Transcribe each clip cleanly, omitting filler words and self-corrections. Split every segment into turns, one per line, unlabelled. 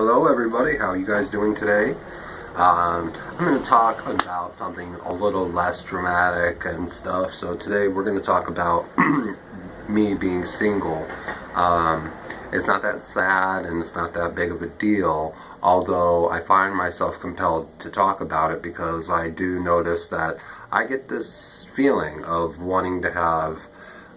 Hello everybody, how are you guys doing today? I'm going to talk about something a little less dramatic and stuff. So today we're going to talk about me being single. It's not that sad and it's not that big of a deal, although I find myself compelled to talk about it because I do notice that I get this feeling of wanting to have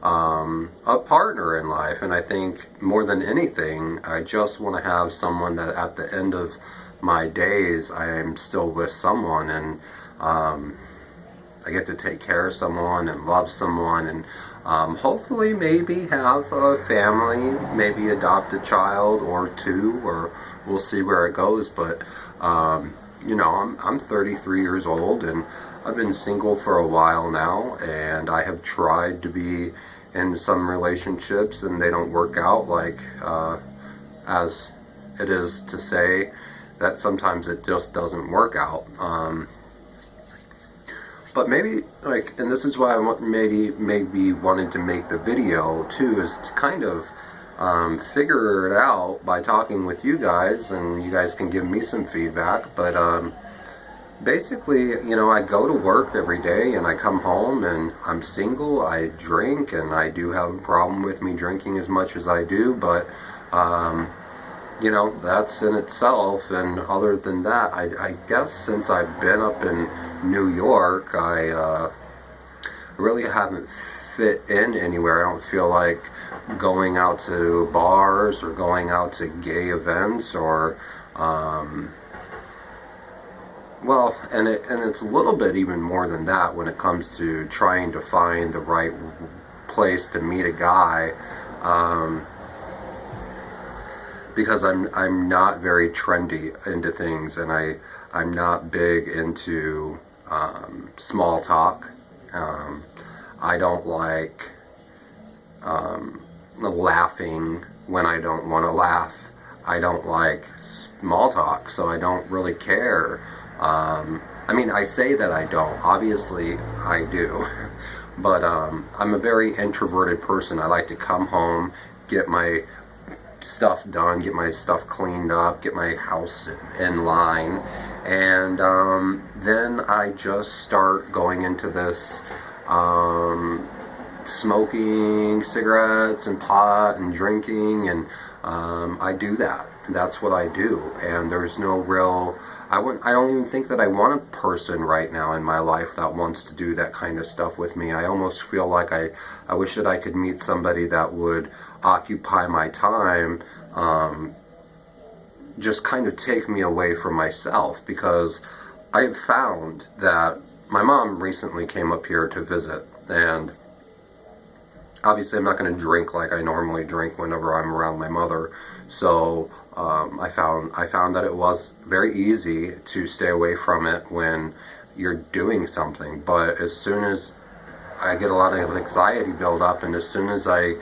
a partner in life, and I think more than anything I just want to have someone that at the end of my days I am still with someone, and I get to take care of someone and love someone, and hopefully maybe have a family, maybe adopt a child or two, or we'll see where it goes. But you know, I'm 33 years old and I've been single for a while now, and I have tried to be in some relationships and they don't work out, like as it is to say that sometimes it just doesn't work out. But maybe, like, and this is why I want, maybe wanted to make the video too, is to kind of figure it out by talking with you guys, and you guys can give me some feedback. But basically, you know, I go to work every day and I come home and I'm single, I drink, and I do have a problem with me drinking as much as I do, but you know, that's in itself. And other than that, I guess since I've been up in New York, I really haven't fit in anywhere. I don't feel like going out to bars or going out to gay events, or well, and it's a little bit even more than that when it comes to trying to find the right place to meet a guy. Because I'm not very trendy into things, and I'm not big into small talk. I don't like laughing when I don't want to laugh. I don't like small talk, so I don't really care. I mean, I say that I don't. Obviously, I do. But I'm a very introverted person. I like to come home, get my stuff done, get my stuff cleaned up, get my house in line, and then I just start going into this smoking cigarettes and pot and drinking, and I do that. That's what I do, and there's no real, I don't even think that I want a person right now in my life that wants to do that kind of stuff with me. I almost feel like I wish that I could meet somebody that would occupy my time, just kind of take me away from myself, because I have found that my mom recently came up here to visit, and obviously I'm not going to drink like I normally drink whenever I'm around my mother, so I found that it was very easy to stay away from it when you're doing something. But as soon as I get a lot of anxiety build up, and as soon as I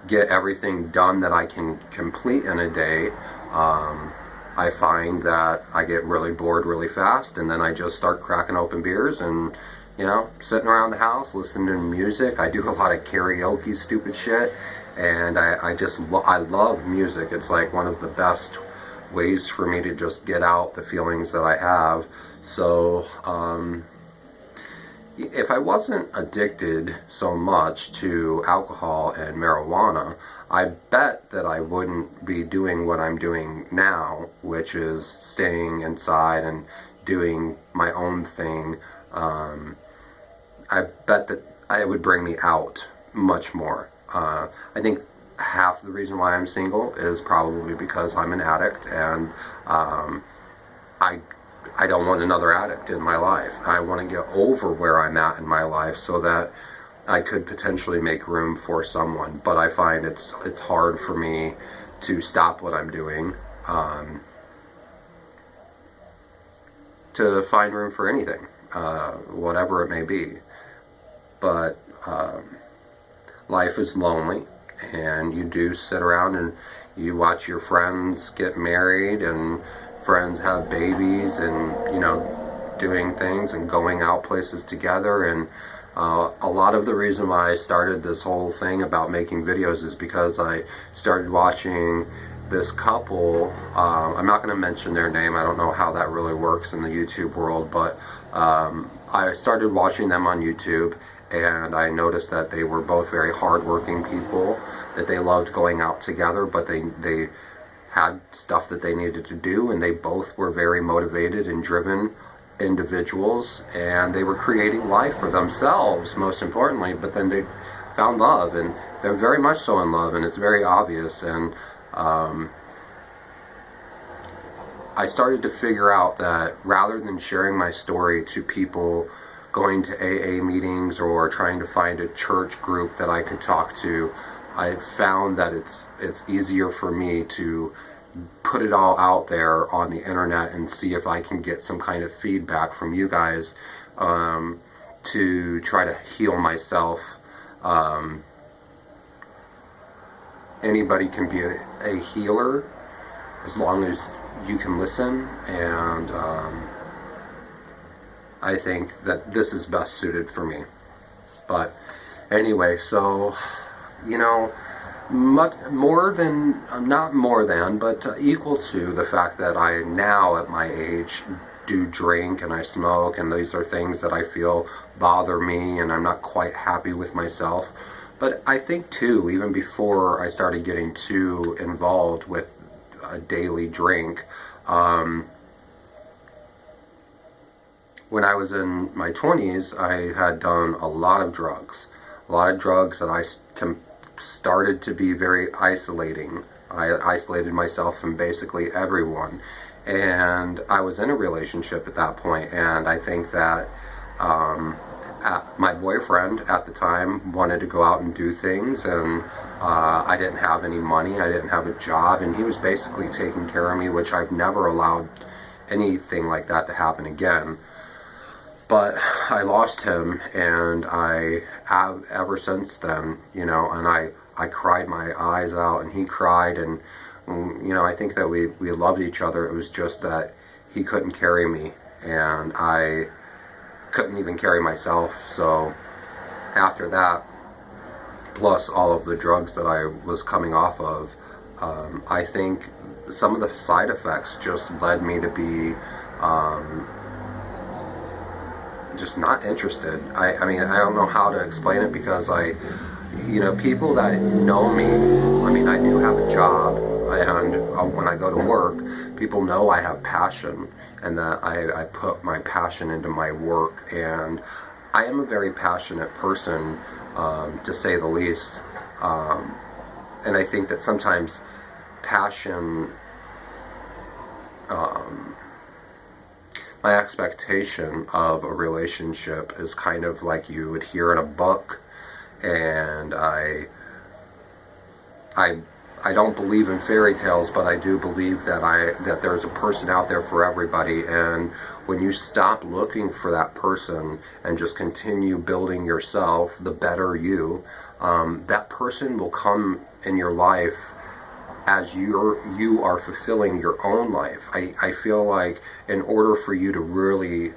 get everything done that I can complete in a day, I find that I get really bored really fast, and then I just start cracking open beers and, you know, sitting around the house listening to music. I do a lot of karaoke stupid shit, and I love music. It's like one of the best ways for me to just get out the feelings that I have. So if I wasn't addicted so much to alcohol and marijuana, I bet that I wouldn't be doing what I'm doing now, which is staying inside and doing my own thing. I bet that it would bring me out much more. I think half the reason why I'm single is probably because I'm an addict, and I don't want another addict in my life. I want to get over where I'm at in my life so that I could potentially make room for someone. But I find it's hard for me to stop what I'm doing, to find room for anything, whatever it may be. But life is lonely, and you do sit around and you watch your friends get married, and friends have babies, and, you know, doing things and going out places together. And a lot of the reason why I started this whole thing about making videos is because I started watching this couple, I'm not going to mention their name, I don't know how that really works in the YouTube world, but I started watching them on YouTube, and I noticed that they were both very hardworking people, that they loved going out together, but they had stuff that they needed to do, and they both were very motivated and driven individuals, and they were creating life for themselves, most importantly, but then they found love, and they're very much so in love, and it's very obvious. And I started to figure out that rather than sharing my story to people going to AA meetings or trying to find a church group that I could talk to, I found that it's easier for me to put it all out there on the internet and see if I can get some kind of feedback from you guys, to try to heal myself. Anybody can be a healer as long as you can listen, and I think that this is best suited for me. But anyway, so, you know, much more than, not more than, but equal to the fact that I now at my age do drink and I smoke, and these are things that I feel bother me and I'm not quite happy with myself. But I think too, even before I started getting too involved with a daily drink, when I was in my 20s, I had done a lot of drugs that I started to be very isolating. I isolated myself from basically everyone, and I was in a relationship at that point, and I think that my boyfriend at the time wanted to go out and do things, and I didn't have any money, I didn't have a job, and he was basically taking care of me, which I've never allowed anything like that to happen again. But I lost him, and I have ever since then, you know, and I cried my eyes out, and he cried, and, you know, I think that we loved each other. It was just that he couldn't carry me, and I couldn't even carry myself. So after that, plus all of the drugs that I was coming off of, I think some of the side effects just led me to be just not interested. I mean, I don't know how to explain it, because you know, people that know me, I mean, I do have a job, and when I go to work, people know I have passion, and that I put my passion into my work, and I am a very passionate person, to say the least, and I think that sometimes passion, my expectation of a relationship is kind of like you would hear in a book, and I don't believe in fairy tales, but I do believe that there's a person out there for everybody, and when you stop looking for that person and just continue building yourself, the better you, that person will come in your life as you are fulfilling your own life. I feel like in order for you to really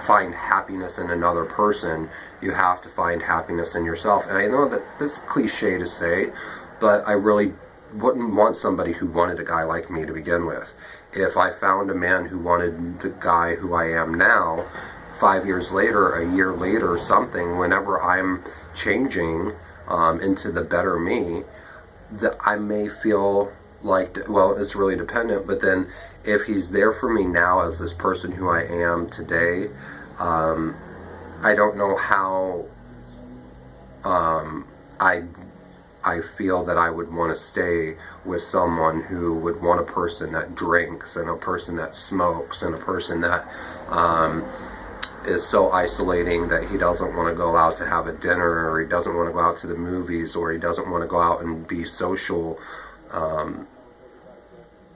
find happiness in another person, you have to find happiness in yourself. And I know that this is cliche to say, but I really wouldn't want somebody who wanted a guy like me to begin with. If I found a man who wanted the guy who I am now, 5 years later, a year later, something, whenever I'm changing into the better me, that I may feel like, well, it's really dependent, but then if he's there for me now as this person who I am today, I don't know how I feel that I would want to stay with someone who would want a person that drinks, and a person that smokes, and a person that is so isolating that he doesn't want to go out to have a dinner, or he doesn't want to go out to the movies, or he doesn't want to go out and be social.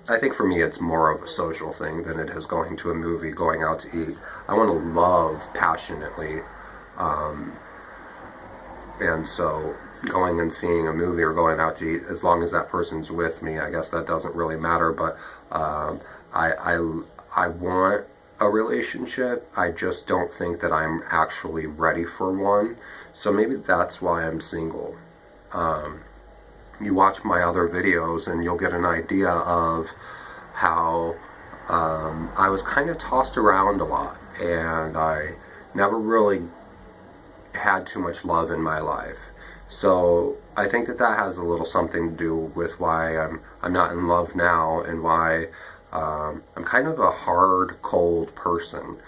I think for me it's more of a social thing than it is going to a movie, going out to eat. I want to love passionately, and so going and seeing a movie or going out to eat, as long as that person's with me, I guess that doesn't really matter. But I want a relationship. I just don't think that I'm actually ready for one. So maybe that's why I'm single. you watch my other videos and you'll get an idea of how I was kind of tossed around a lot, and I never really had too much love in my life. So I think that that has a little something to do with why I'm not in love now, and why I'm kind of a hard, cold person.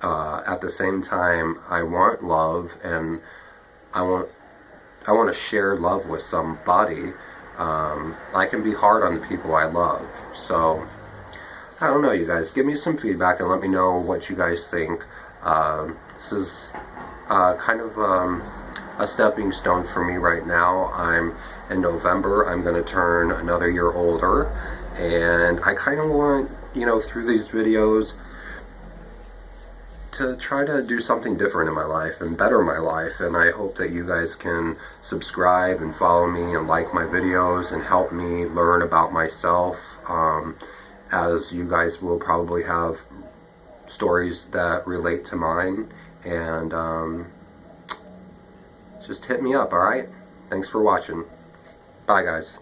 At the same time, I want love, and I want to share love with somebody. I can be hard on the people I love. So I don't know, you guys. Give me some feedback and let me know what you guys think. This is kind of a stepping stone for me right now. I'm in November. I'm going to turn another year older, and I kind of want, through these videos, to try to do something different in my life and better my life. And I hope that you guys can subscribe and follow me and like my videos and help me learn about myself, as you guys will probably have stories that relate to mine. And just hit me up, alright? Thanks for watching. Bye, guys.